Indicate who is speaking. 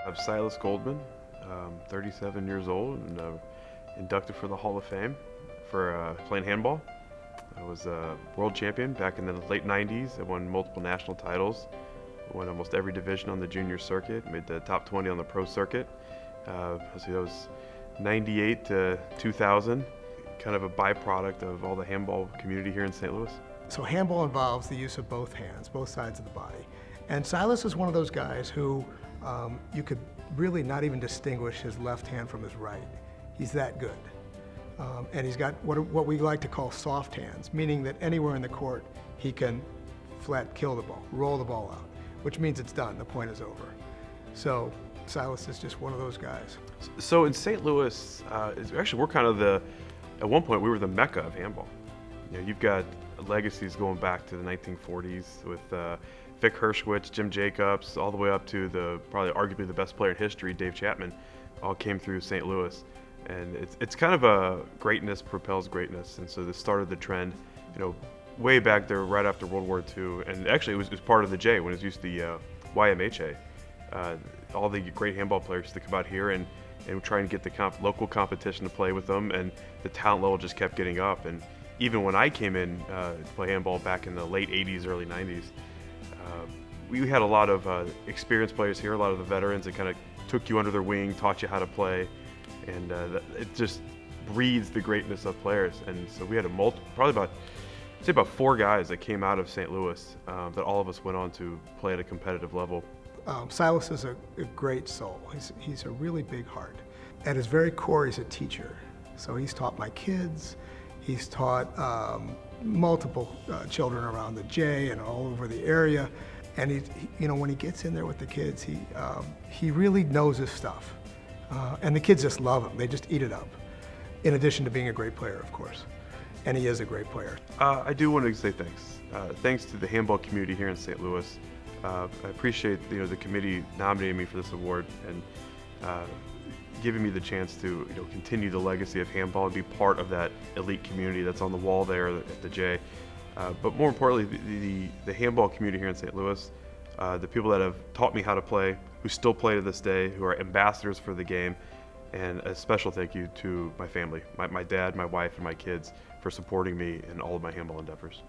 Speaker 1: I'm Silas Goldman, 37 years old, and inducted for the Hall of Fame for playing handball. I was a world champion back in the late 90s. I won multiple national titles. I won almost every division on the junior circuit, made the top 20 on the pro circuit. Let's see, that was 98 to 2000, kind of a byproduct of all the handball community here in St. Louis.
Speaker 2: So handball involves the use of both hands, both sides of the body. And Silas is one of those guys who you could really not even distinguish his left hand from his right. He's that good. And he's got what we like to call soft hands, meaning that anywhere in the court he can flat kill the ball, roll the ball out, which means it's done, the point is over. So Silas is just one of those guys.
Speaker 1: So in St. Louis, actually we're kind of at one point we were the mecca of handball. You know, you've got legacies going back to the 1940s with Vic Hershwitz, Jim Jacobs, all the way up to probably arguably the best player in history, Dave Chapman, all came through St. Louis. And it's kind of a greatness propels greatness. And so this started the trend, you know, way back there right after World War II. And actually it was part of the J when it was used to the YMHA. All the great handball players used to come out here and try and get the local competition to play with them, and the talent level just kept getting up. And even when I came in to play handball back in the late 80s, early 90s, we had a lot of experienced players here, a lot of the veterans that kind of took you under their wing, taught you how to play, and it just breeds the greatness of players. And so we had probably about 4 guys that came out of St. Louis that all of us went on to play at a competitive level.
Speaker 2: Silas is a great soul. He's a really big heart. At his very core, he's a teacher. So he's taught my kids. He's taught multiple children around the J and all over the area. And you know, when he gets in there with the kids, he really knows his stuff. And the kids just love him. They just eat it up. In addition to being a great player, of course. And he is a great player.
Speaker 1: I do want to say thanks. Thanks to the handball community here in St. Louis. I appreciate the committee nominating me for this award and giving me the chance to continue the legacy of handball and be part of that elite community that's on the wall there at the J. But more importantly, the handball community here in St. Louis, the people that have taught me how to play, who still play to this day, who are ambassadors for the game, and a special thank you to my family, my dad, my wife, and my kids for supporting me in all of my handball endeavors.